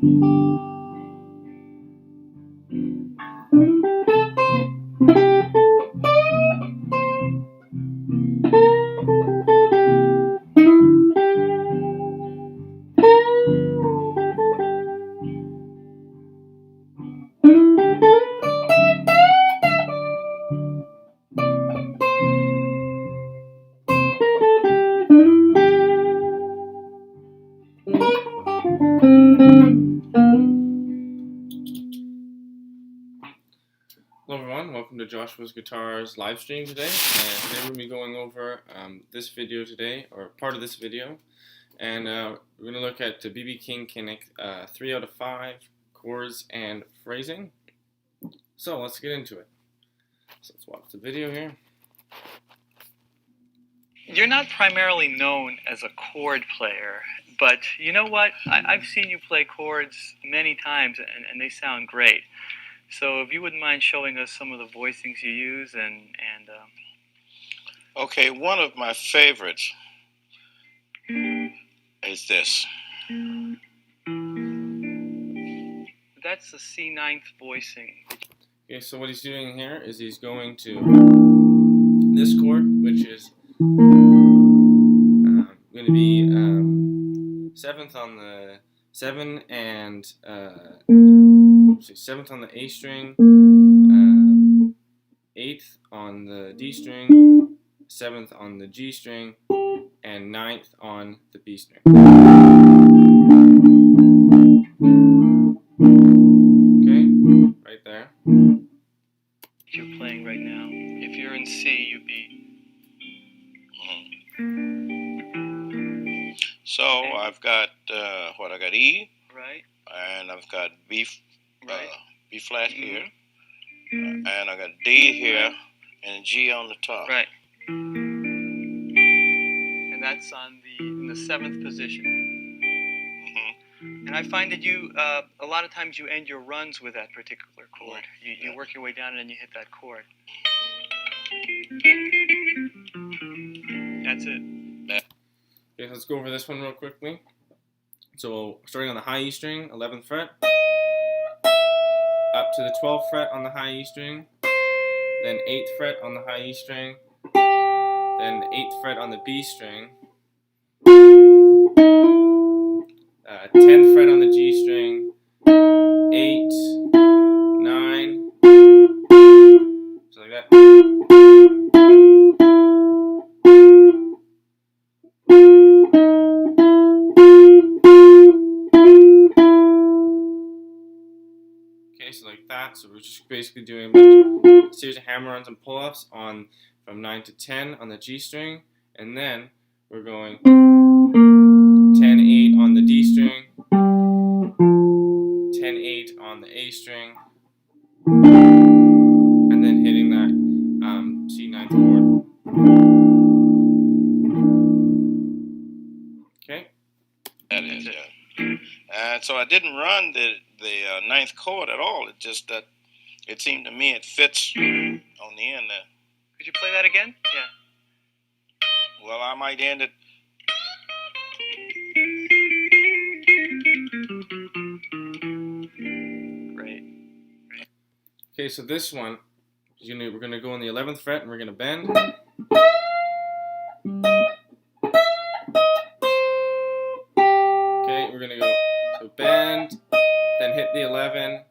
Hello everyone, welcome to Joshua's Guitars live stream today. Today we're going to be going over this video today, or part of this video, and we're going to look at B.B. King 3 out of 5 chords and phrasing. So let's get into it. So let's watch the video here. You're not primarily known as a chord player, but you know what? I've seen you play chords many times and they sound great. So if you wouldn't mind showing us some of the voicings you use Okay, one of my favorites is this. That's the C9th voicing. Okay, so what he's doing here is he's going to this chord, which is going to be 7th on the 7 and 7th on the A string, 8th on the D string, 7th on the G string, and 9th on the B string. Okay, right there. You're playing right now. If you're in C, you'd be. So I've got I got E, right, and I've got B flat here, mm-hmm. And I got D here, and G on the top. Right. And that's in the 7th position. Mm-hmm. And I find that you a lot of times you end your runs with that particular chord. You work your way down and then you hit that chord. That's it. Okay, let's go over this one real quickly. So starting on the high E string, 11th fret, up to the 12th fret on the high E string, then 8th fret on the high E string, then 8th fret on the B string, 10th fret on the G string, 8, 9, so like that. So like that, so we're just basically doing a series of hammer-ons and pull-ups from 9 to 10 on the G string, and then we're going 10, 8 on the D string, 10, 8 on the A string, and then hitting that C9th chord. Okay? That is it. And so I didn't run the 9th chord at all. It just that it seemed to me it fits on the end there. Could you play that again? Yeah. Well, I might end it. Great. Okay, so this one, we're going to go on the 11th fret and we're going to bend. Okay, we're going to go, so bend, then hit the 11,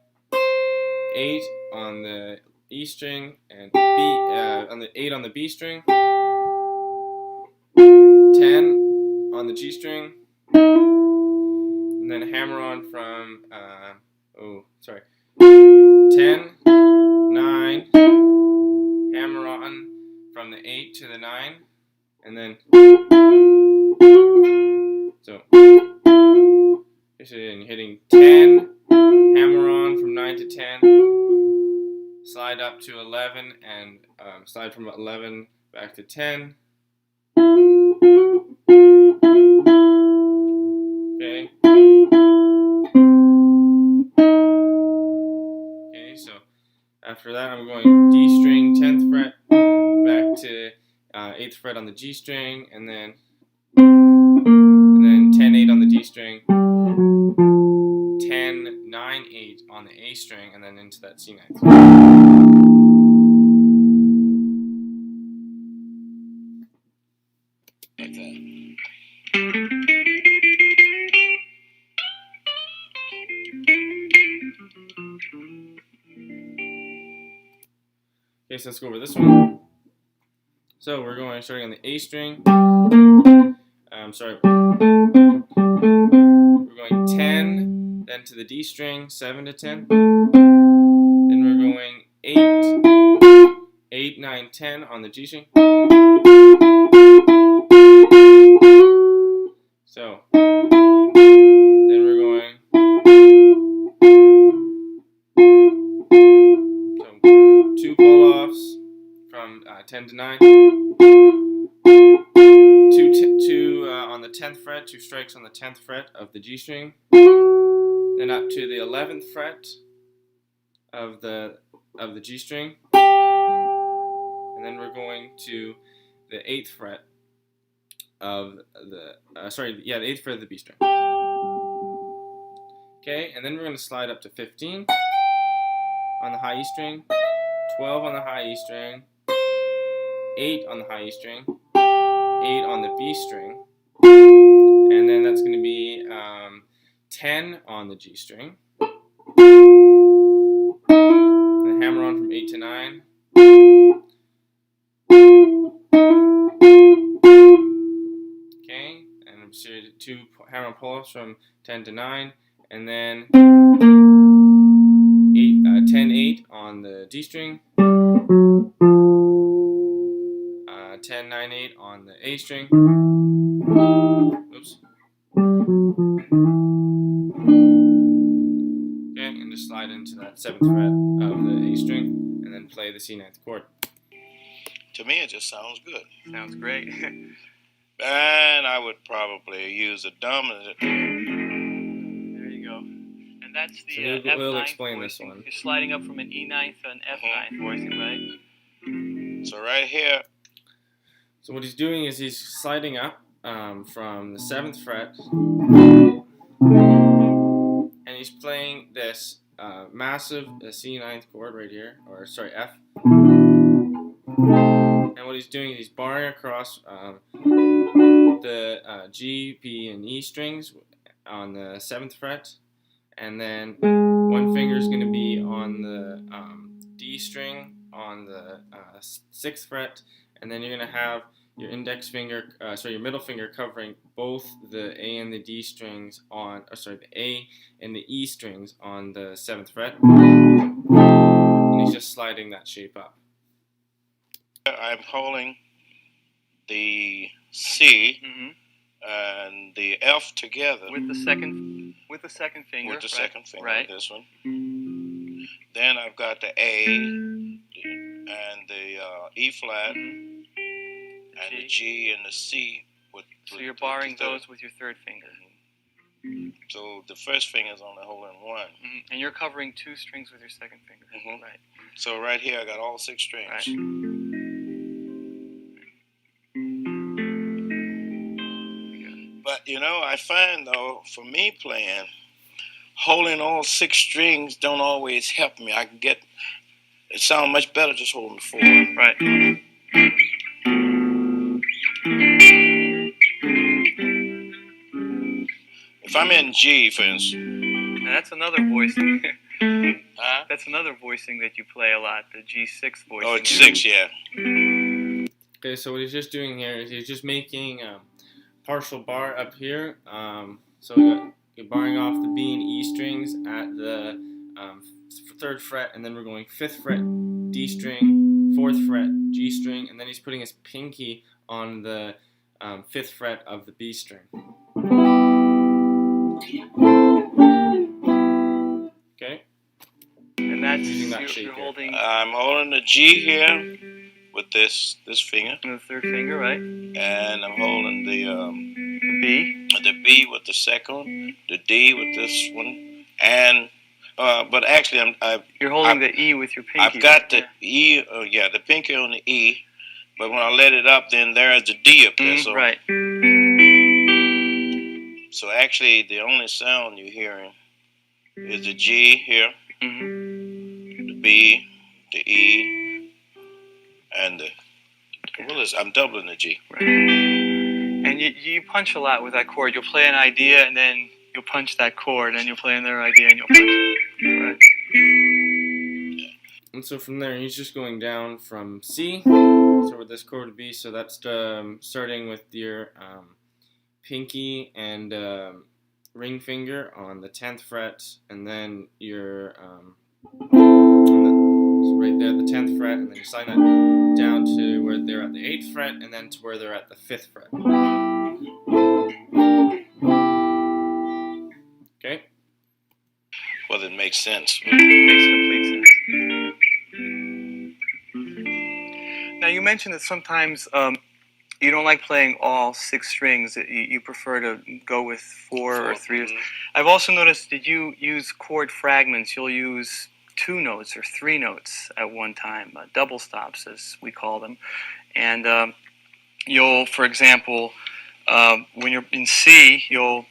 8 on the E string, and on the 8 on the B string, 10 on the G string, and then hammer on from 10, 9, hammer on from the 8 to the 9, and then so you're hitting 10, hammer on from 9 to 10, slide up to 11, and slide from 11 back to 10. Okay. Okay, so after that I'm going D string, 10th fret, back to 8th fret on the G string, and then 10, 8 on the D string, 10, A string and then into that C9th. Like that. Okay, so let's go over this one. So we're going starting on the A string. Sorry. We're going 10, then to the D string, 7 to 10. Then we're going 8, 9, 10 on the G string. So then we're going two pull-offs from 10 to 9. Two on the 10th fret, 2 strikes on the 10th fret of the G string. Then up to the 11th fret of the G string. And then we're going to the 8th fret of the the 8th fret of the B string. Okay, and then we're going to slide up to 15 on the high E string, 12 on the high E string, 8 on the high E string, 8 on the B string, and then that's going to be 10 on the G string. And hammer on from 8 to 9. Okay, and a series of 2 hammer on pull-offs from 10 to 9, and then 10, 8 on the D string, 10, 9, 8 on the A string. Oops. Okay, and just slide into that 7th fret of the A string, and then play the C9th chord. To me, it just sounds good. Sounds great. And I would probably use a dominant. There you go. And that's the So we'll F9 explain voicing. this one. You're sliding up from an E9th to an F9 voicing, right? So right here, So what he's doing is he's sliding up from the 7th fret, and he's playing this massive C9th chord right here, or sorry, F. And what he's doing is he's barring across the G, P, and E strings on the 7th fret, and then one finger is going to be on the D string on the 6th fret, and then you're going to have your index finger, your middle finger covering both the A and the D strings on, the A and the E strings on the 7th fret, and he's just sliding that shape up. I'm holding the C and the F together with the second finger. With the second finger, right. This one. Then I've got the A and the E flat and the G and the C. So you're barring those with your third finger. So the first finger is only holding one. And you're covering 2 strings with your second finger. Right. So right here I got all 6 strings. Right. But you know, I find though, for me playing, holding all 6 strings don't always help me. It sounds much better just holding 4. Right. If I'm in G, for instance. Now that's another voicing. Huh? That's another voicing that you play a lot, the G6 voicing. Oh, it's 6, yeah. Okay, so what he's just doing here is he's just making partial bar up here. So you're barring off the B and E strings at the 3rd fret, and then we're going 5th fret D string, 4th fret G string, and then he's putting his pinky on the 5th fret of the B string. Okay. And that's using that shape you're here. holding. I'm holding the G here with this finger, The 3rd finger, right? and I'm holding the B. The B with the second one, the D with this one, and but actually You're holding the E with your pinky. I've got the E, the pinky on the E, but when I let it up, then there's the D up there. So right. So actually, the only sound you're hearing is the G here, the B, the E, and the I'm doubling the G. Right. And you punch a lot with that chord. You'll play an idea and then you'll punch that chord, and you'll play another idea and you'll punch it. Right. And so from there, he's just going down from C. So where this chord would be. So that's starting with your pinky and ring finger on the 10th fret, and then your so right there, the 10th fret, and then you slide that down to where they're at the 8th fret, and then to where they're at the 5th fret. Okay? Well, it makes sense. It makes complete sense. Now, you mentioned that sometimes you don't like playing all 6 strings. You prefer to go with 4 or 3. Mm-hmm. I've also noticed that you use chord fragments. You'll use 2 notes or 3 notes at one time, double stops as we call them. And you'll, for example, when you're in C, you'll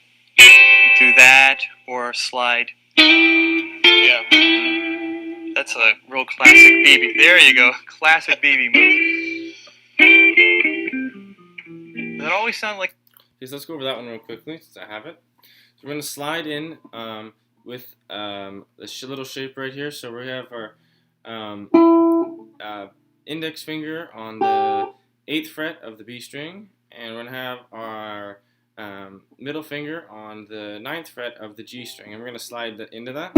do that or slide. Yeah. That's a real classic BB. There you go, classic BB move. Does that always sound like? Okay, so let's go over that one real quickly since I have it. So we're going to slide in with this little shape right here. So we have our index finger on the 8th fret of the B string, and we're going to have our middle finger on the 9th fret of the G string, and we're going to slide into that.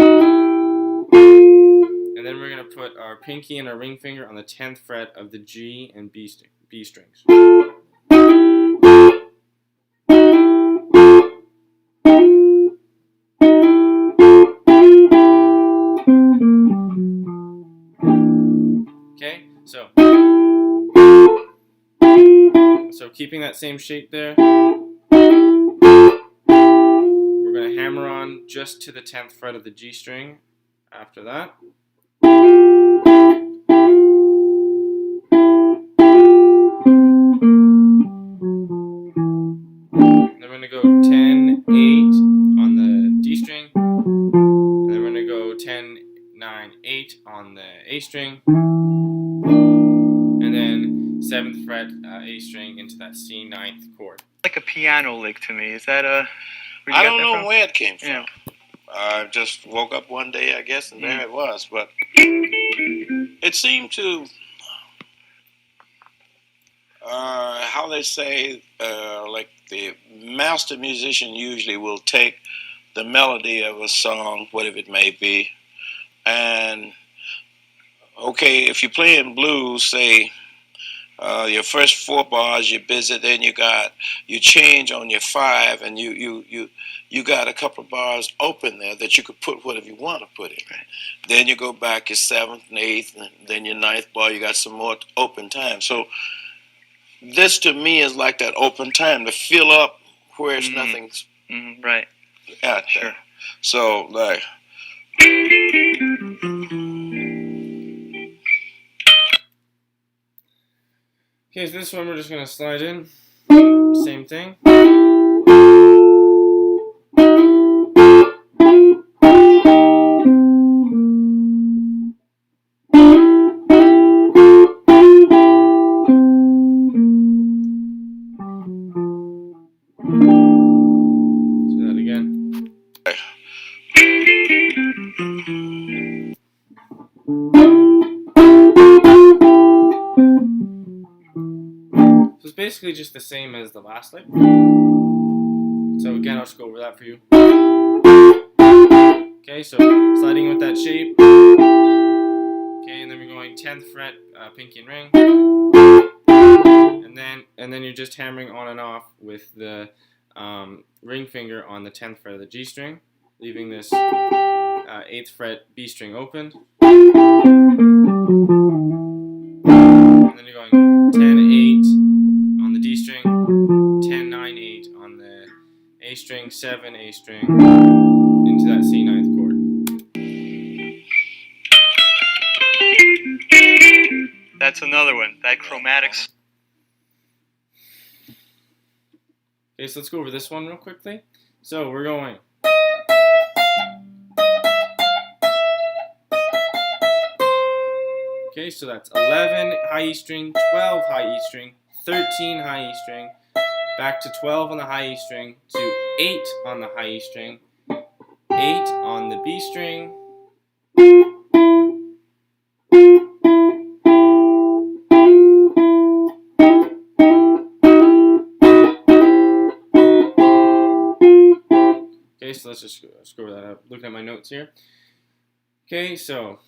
And then we're going to put our pinky and our ring finger on the 10th fret of the G and B strings. Okay, so keeping that same shape there, we're going to hammer on just to the 10th fret of the G string after that. Then we're going to go 10, 8 on the D string, and then we're going to go 10, 9, 8 on the A string, and then 7th fret A string into that C9th chord. Like a piano lick to me. Is that a? I don't know where it came from. Yeah. I just woke up one day, I guess, and there it was. But it seemed to, how they say, like the master musician usually will take the melody of a song, whatever it may be, and okay, if you're playing blues, say your first 4 bars you're busy, then you change on your 5, and you got a couple of bars open there that you could put whatever you want to put in. Right. Then you go back your 7th and 8th, and then your 9th bar, you got some more open time. So this to me is like that open time to fill up where it's nothing's right out there. Sure. So like. Okay, so this one we're just going to slide in. Same thing. Let's do that again. So it's basically just the same as the last lick. So again, I'll just go over that for you. Okay, so sliding with that shape. Okay, and then we're going 10th fret, pinky and ring. And then you're just hammering on and off with the ring finger on the 10th fret of the G string, leaving this 8th fret B string open. And then you're going 10, 8 on the D string, 10, 9, 8 on the A string, 7, A string, into that C9th chord. That's another one. That chromatics. Okay, so let's go over this one real quickly. So we're going. Okay, so that's 11 high E string, 12 high E string, 13 high E string, back to 12 on the high E string, to 8 on the high E string, 8 on the B string, okay, so let's just score that up. Looking at my notes here. Okay, so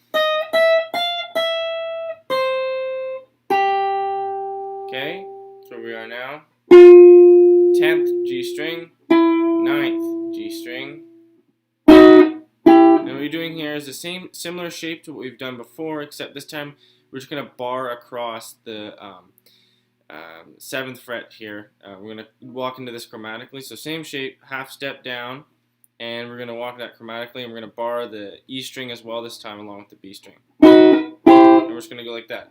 okay, that's where we are now. 10th G string, 9th G string. And what we're doing here is the similar shape to what we've done before, except this time we're just going to bar across the 7th fret here. We're going to walk into this chromatically. So same shape, half step down, and we're going to walk that chromatically, and we're going to bar the E string as well this time along with the B string. And we're just going to go like that.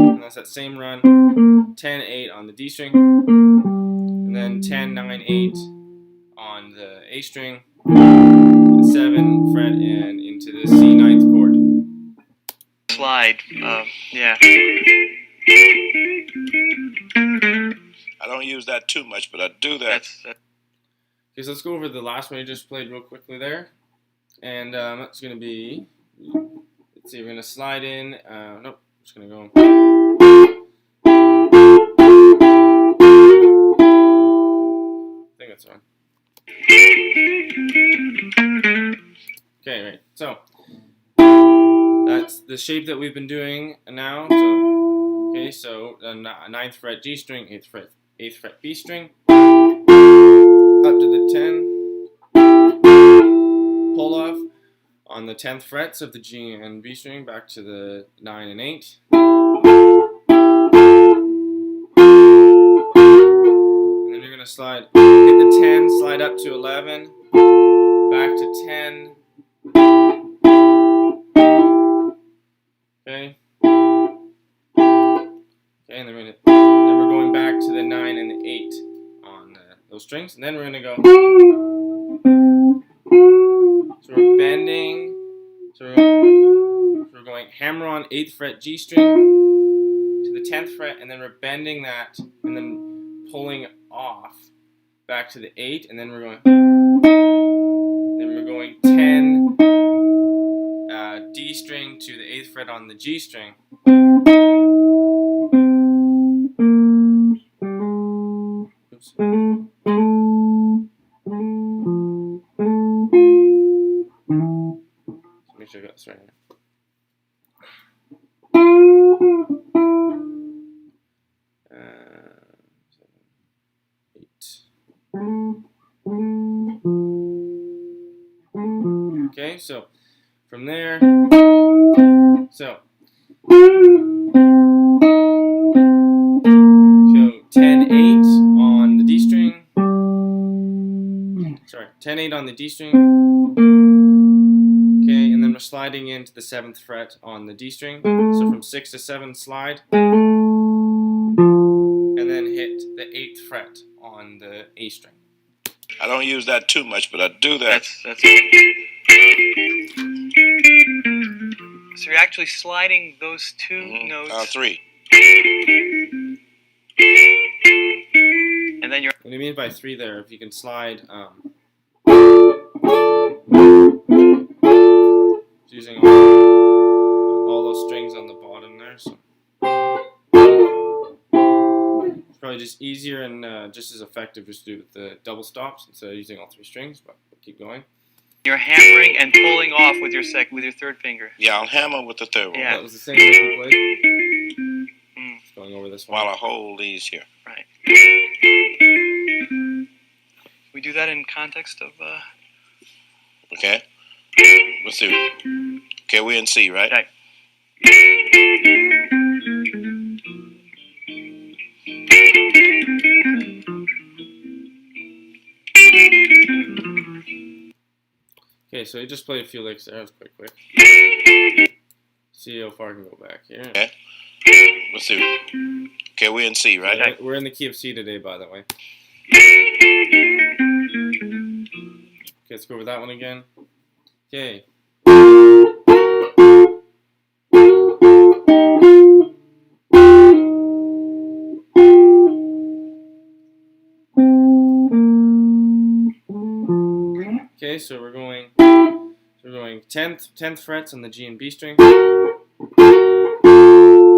And that's that same run, 10-8 on the D string, and then 10-9-8 on the A string, 7 fret and into the C9th chord. Slide, yeah. I don't use that too much, but I do that. Okay, so let's go over the last one you just played real quickly there. And that's going to be, let's see, we're going to slide in, nope, just going to go. I think that's one. Okay, right, so that's the shape that we've been doing now. So, okay, so 9th fret G string, 8th fret B string, up to the 10, pull off on the 10th frets of the G and B string, back to the 9 and 8. And then you're going to slide, hit the 10, slide up to 11, back to 10. Okay. Okay, and then we're going back to the 9 and the 8 on those strings, and then we're going to go. So we're bending. So we're going hammer on 8th fret G string to the 10th fret, and then we're bending that, and then pulling off back to the 8, and then we're going. Then we're going 10 D string to the 8th fret on the G string. Oops. Make sure I got this right here. 7, 8. Okay, so from there, so 10-8 on the D string. Sorry, 10-8 on the D string. Okay, and then we're sliding into the 7th fret on the D string. So from 6 to 7, slide, and then hit the 8th fret on the A string. I don't use that too much, but I do that. That's so you're actually sliding those two notes. 3. And then you're. What do you mean by 3 there? If you can slide, using all those strings on the bottom there. So it's probably just easier and just as effective just to do it with the double stops instead of using all 3 strings. But we'll keep going. You're hammering and pulling off with your third finger. Yeah, I'll hammer with the third one. Yeah, that was the same way you played. Just going over this one while I hold these here. Right. We do that in context of. Okay. Let's see. Okay, we're in C, right? Right. Okay, so you just played a few licks there. That was quite quick. See how far I can go back here. Okay. Let's see. Okay, we're in C, right? So we're in the key of C today, by the way. Okay, let's go over that one again. Okay. Okay, so we're going 10th frets on the G and B string.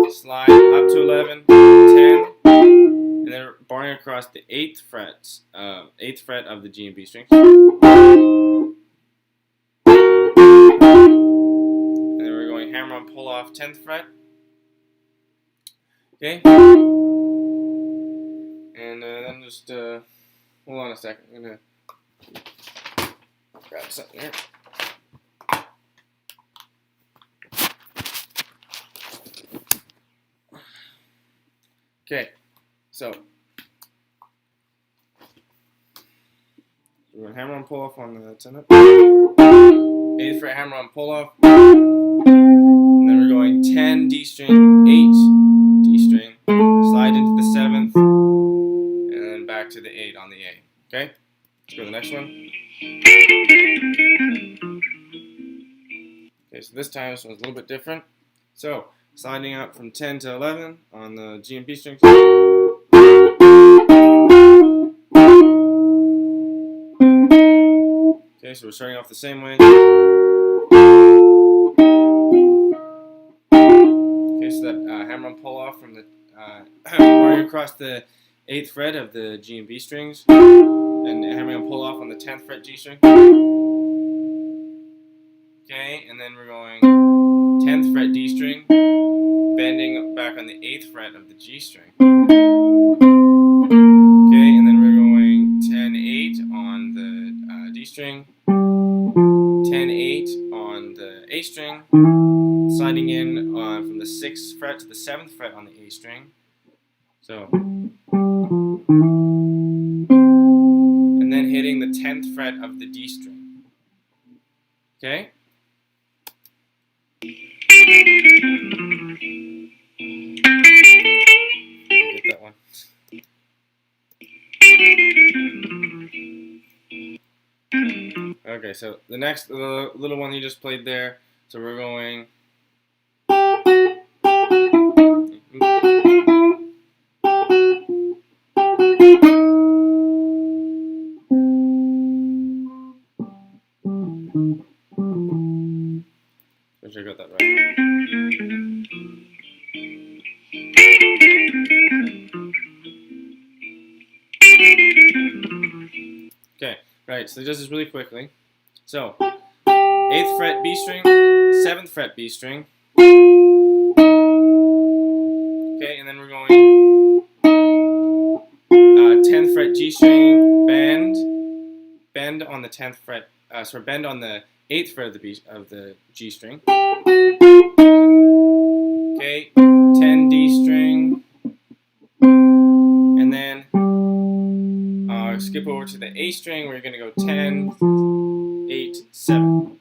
Slide up to 11, 10, and then barring across the 8th fret of the G and B string. And then we're going hammer on pull off 10th fret. Okay. And then just hold on a second. I'm gonna grab something here. Okay, so we're going to hammer on pull off on the 10th, 8th fret hammer on pull off, and then we're going 10 D string, 8 D string, slide into the 7th, and then back to the 8 on the A. Okay, let's go to the next one. Okay, so this time this one's a little bit different. So sliding up from 10 to 11 on the G and B strings. Okay, so we're starting off the same way. Okay, so that hammer on pull off from the barring across the 8th fret of the G and B strings, and hammering on pull off on the 10th fret G string. Okay, and then we're going 10th fret D string, bending back on the 8th fret of the G string. Okay, and then we're going 10-8 on the D string, 10-8 on the A string, sliding in from the 6th fret to the 7th fret on the A string. So, and then hitting the 10th fret of the D string. Okay? Get that one. Okay, so the next little one he just played there, so we're going. Make sure I got that right. Okay, right, so just this really quickly. So, 8th fret B string, 7th fret B string. Okay, and then we're going 10th fret G string, bend on the 10th fret, bend on the 8th fret of the G string. Okay, 10 D string, and then skip over to the A string where you're going to go 10, 8, 7.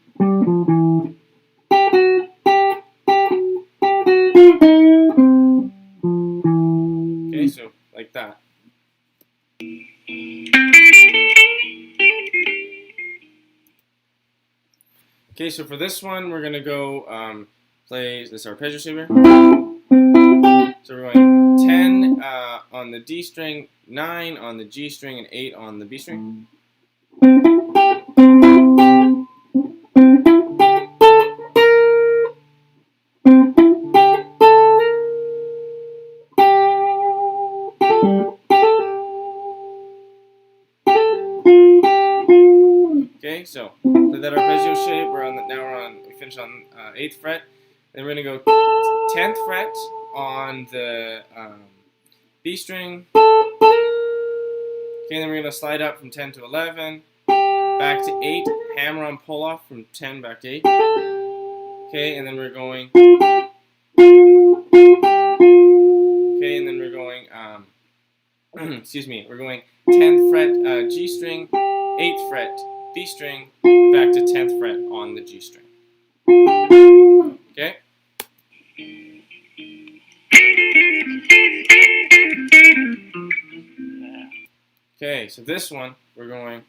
Okay, so like that. Okay, so for this one, we're going to go play this arpeggio shape. So we're going 10 on the D string, 9 on the G string, and 8 on the B string. Okay, so play that arpeggio shape. We finish on 8th fret. Then we're gonna go 10th fret on the B string. Okay, then we're gonna slide up from 10 to 11, back to 8, hammer on pull off from 10 back to 8. Okay, and then we're going. Okay, and then we're going. Excuse me. We're going 10th fret G string, 8th fret B string, back to 10th fret on the G string. Okay? Okay, so this one, we're going.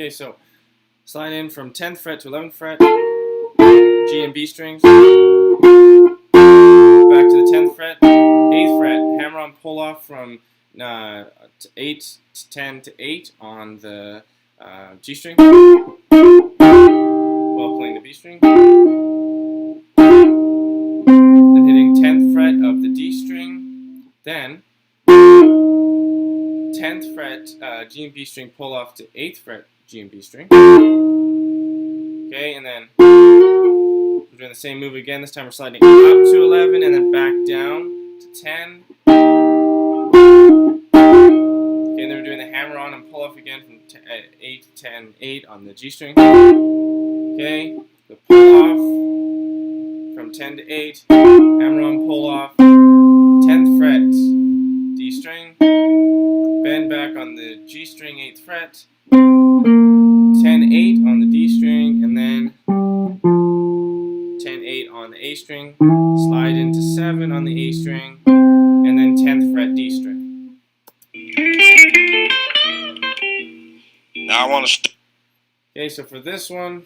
Okay, so slide in from 10th fret to 11th fret, G and B strings. Back to the 10th fret, 8th fret, hammer on pull off from 8 to 10 to 8 on the G string while playing the B string. Then hitting 10th fret of the D string. Then 10th fret G and B string pull off to 8th fret G and B string. Okay, and then we're doing the same move again. This time we're sliding up to 11 and then back down to 10. Okay, and then we're doing the hammer on and pull off again from 8 to 10, 8 on the G string. Okay, the pull off from 10 to 8, hammer on, pull off, 10th fret D string, bend back on the G string, 8th fret, 10, 8 on the D string, and then 10, 8 on the A string, slide into 7 on the A string, and then 10th fret D string. Now I want to. Okay, so for this one,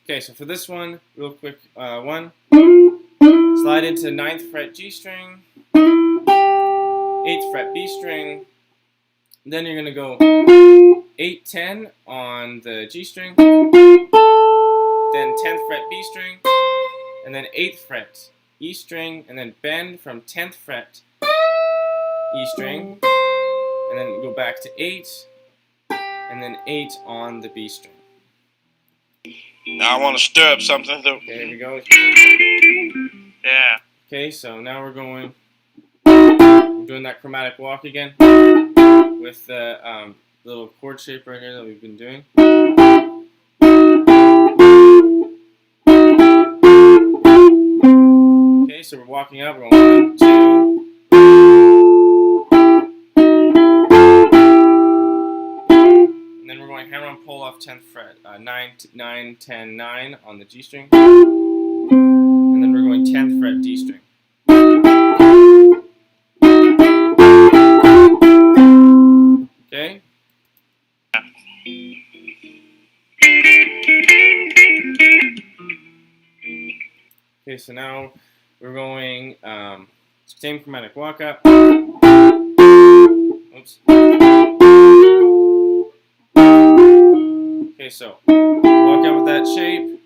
okay, so for this one, real quick, one, slide into 9th fret G string, 8th fret B string, then you're going to go 8, 10 on the G string, then 10th fret B string, and then 8th fret E string, and then bend from 10th fret E string, and then go back to 8, and then 8 on the B string. Now I want to stir up something. Okay, here we go. Yeah. Okay, so now we're doing that chromatic walk again with the little chord shape right here that we've been doing. Okay, so we're walking up, we're going 1, 2. And then we're going hammer on pull off 10th fret, 9, 10, 9 on the G string. And then we're going 10th fret D string. Okay? Okay, so now we're going same chromatic walk up. Oops. Okay, so walk out with that shape.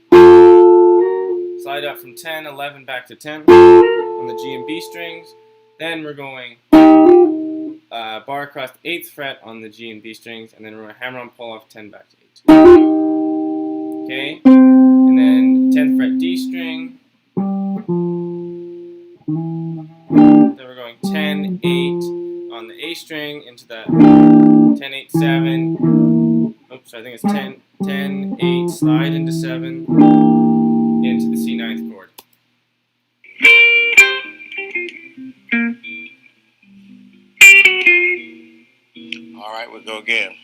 Slide up from 10, 11 back to 10 on the G and B strings. Then we're going bar across the 8th fret on the G and B strings, and then we're going to hammer on pull off 10 back to 8. Okay, and then 10th fret D string. Then we're going 10, 8 on the A string into that 10, 8, 7. Oops, I think it's 10, 10, 8, slide into 7 into the C9th chord. All right, we'll go again.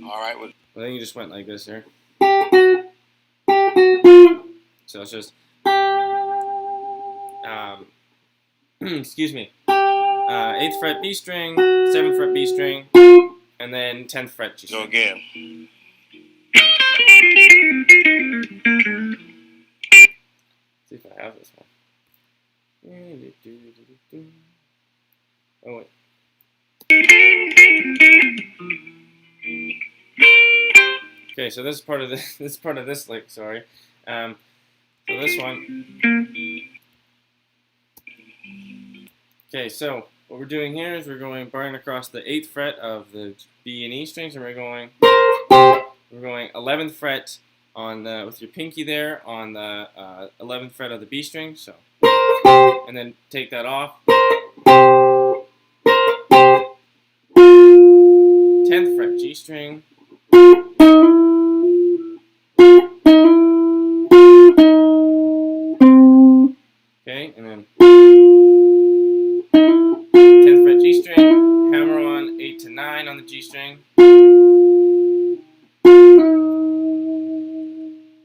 All right, I think you just went like this here. So it's just, excuse me, 8th fret B string, 7th fret B string, and then 10th fret G string. go again. See if I have this one. Oh wait. Okay, so this is part of this. This is part of this lick. Sorry. So this one. Okay, so what we're doing here is we're going barring across the 8th fret of the B and E strings, and we're going 11th fret on the, with your pinky there on the 11th fret of the B string. So, and then take that off. 10th fret G string. Okay, and then 10th fret G string, hammer on 8 to 9 on the G string,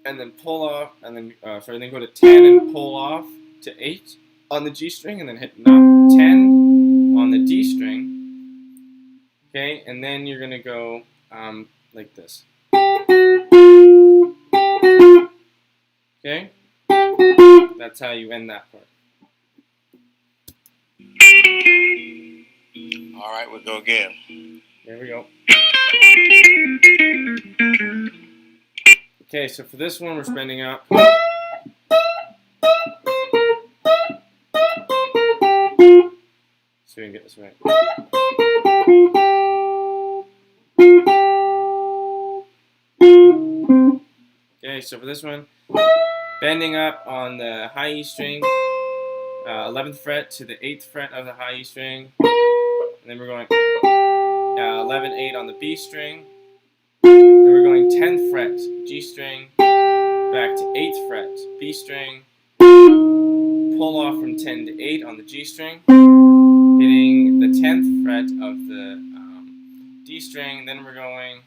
and then pull off, and then then go to 10 and pull off to 8 on the G string, and then hit 10 on the D string. Okay, and then you're gonna go like this. Okay, that's how you end that part. All right, we'll go again. There we go. Okay, so for this one, we're spending up. So we can get this right. Okay, so for this one, bending up on the high E string, 11th fret to the 8th fret of the high E string, and then we're going 11, 8 on the B string, then we're going 10th fret G string, back to 8th fret B string, pull off from 10 to 8 on the G string, hitting the 10th fret of the D string, then we're going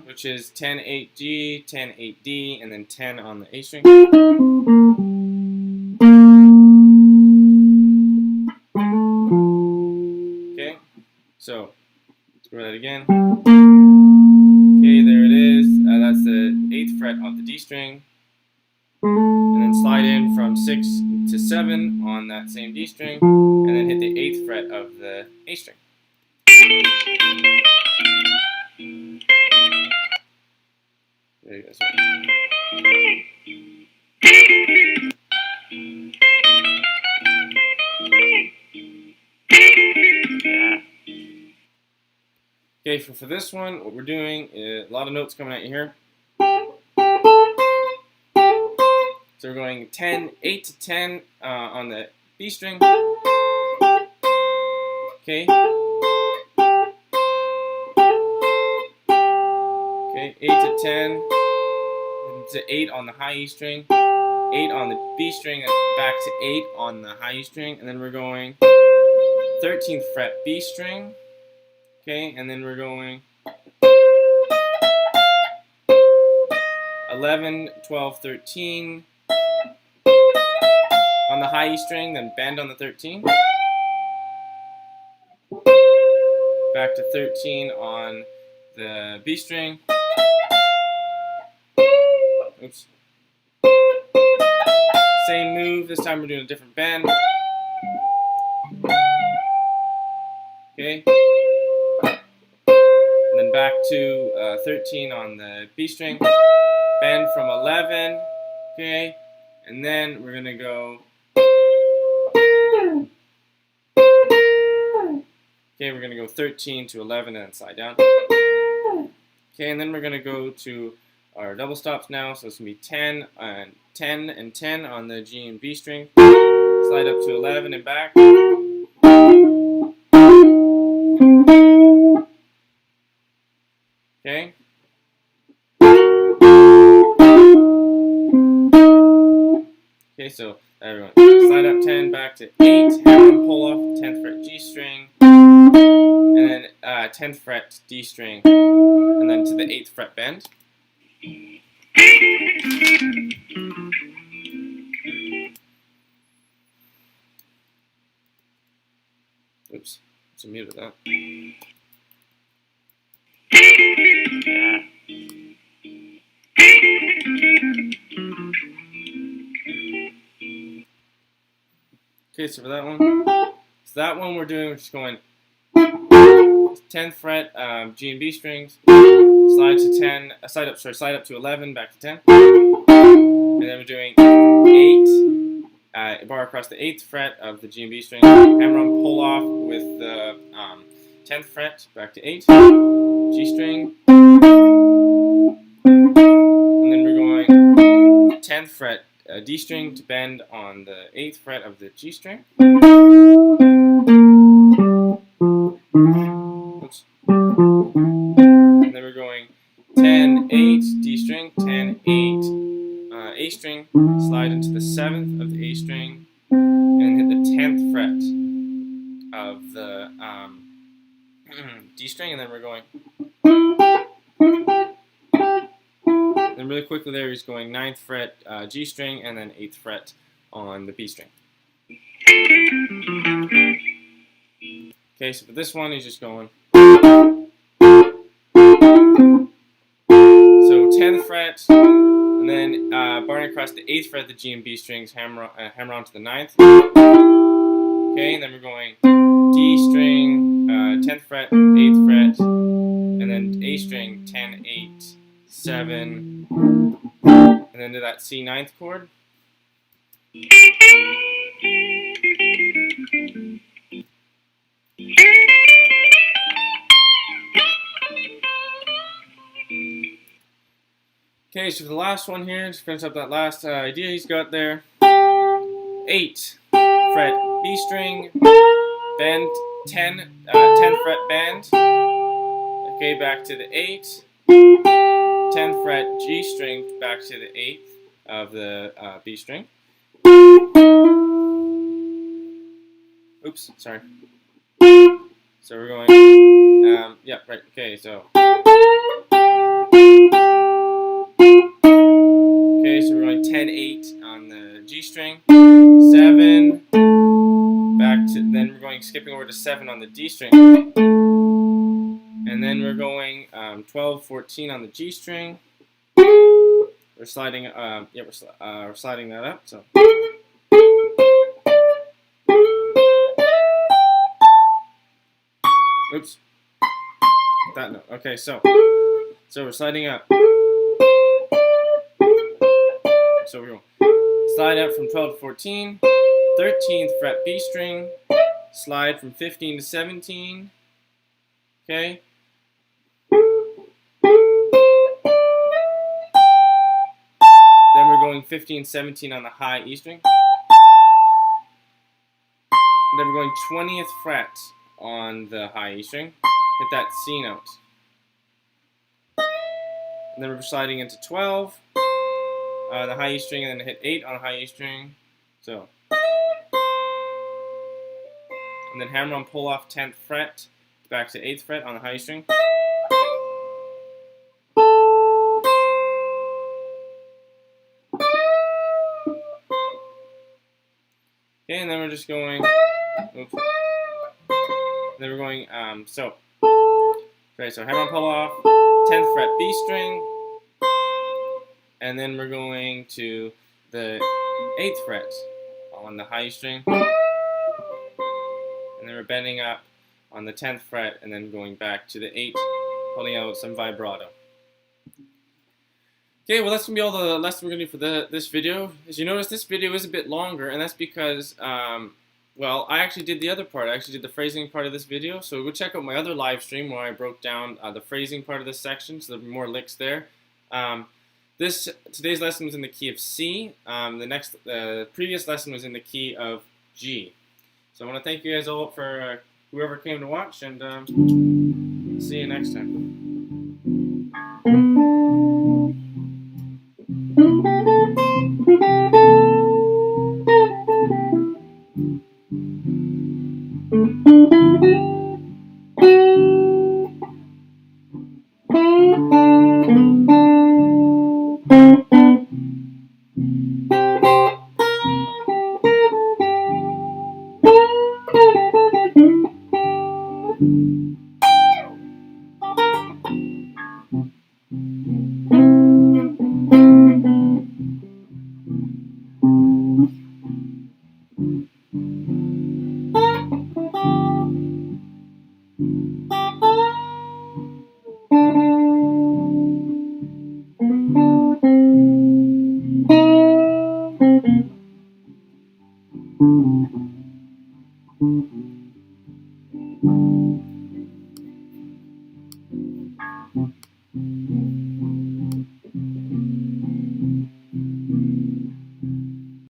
which is 10, 8 G, 10, 8 D, and then 10 on the A string. Okay, so let's go that again. Okay, there it is. That's the 8th fret of the D string. And then slide in from 6 to 7 on that same D string, and then hit the 8th fret of the A string. There you go. Okay, for this one, what we're doing is a lot of notes coming at you here. So we're going 10, 8 to 10 on the B string. Okay. Okay, 8 to 10 to 8 on the high E string, 8 on the B string, and back to 8 on the high E string, and then we're going 13th fret B string. Okay, and then we're going 11, 12, 13 on the high E string, then bend on the 13. Back to 13 on the B string. Oops. Same move, this time we're doing a different bend. Okay. And then back to 13 on the B string. Bend from 11. Okay. And then we're going to go. Okay, we're going to go 13 to 11 and then slide down. Okay, and then we're going to go to our double stops now. So it's going to be 10 and 10 and 10 on the G and B string. Slide up to 11 and back. Okay. Okay, so everyone, slide up 10, back to 8, hammer and pull off 10th fret G string, and then 10th fret D string, and then to the 8th fret bend. Oops, so muted that. Okay, so for that one, we're just going 10th fret G and B strings, slide to 10, slide up to 11, back to 10, and then we're doing 8, bar across the 8th fret of the G and B string, hammer on pull off with the 10th fret back to 8, G string, and then we're going 10th fret D string to bend on the 8th fret of the G string. Oops. And then we're going 10, 8, D string, 10, 8, A string, slide into the 7th of the A string, and hit the 10th fret of the D string, and then we're going. Then really quickly there, he's going 9th fret G string, and then 8th fret on the B string. Okay, so for this one, he's just going. So 10th fret, and then barring across the 8th fret of the G and B strings, hammer onto the 9th. Okay, and then we're going D string, 10th fret, 8th fret, and then A string, 10, 8, 7, and then to that C9th chord. Okay, so for the last one here, to finish up that last idea he's got there, 8 fret B string, bend, 10th fret bend, okay, back to the 8, 10th fret G string, back to the 8th of the B string. Oops, sorry. So we're going, yeah, right, okay, so. Okay, so we're going 10, 8 on the G string, 7, back to, then we're going skipping over to 7 on the D string, and then we're going 12, 14 on the G string. We're sliding, we're sliding that up, so. Oops. That note. Okay, so we're sliding up. So we're going slide up from 12 to 14, 13th fret B string, slide from 15 to 17. Okay. Then we're going 15, 17 on the high E string. Then we're going 20th fret on the high E string. Hit that C note. And then we're sliding into 12, the high E string, and then hit 8 on the high E string. So. And then hammer on pull off 10th fret, back to 8th fret on the high E string. Okay, and then we're just going, oops. Then we're going, okay, so hammer on pull off, 10th fret B string, and then we're going to the 8th fret on the high E string, and then we're bending up on the 10th fret, and then going back to the 8th, holding out some vibrato. Okay, well that's going to be all the lesson we're going to do for this video. As you notice, this video is a bit longer, and that's because, well, I actually did the other part. I actually did the phrasing part of this video, so go check out my other live stream where I broke down the phrasing part of this section, so there'll be more licks there. Today's lesson was in the key of C. The previous lesson was in the key of G. So I want to thank you guys all for whoever came to watch, and see you next time.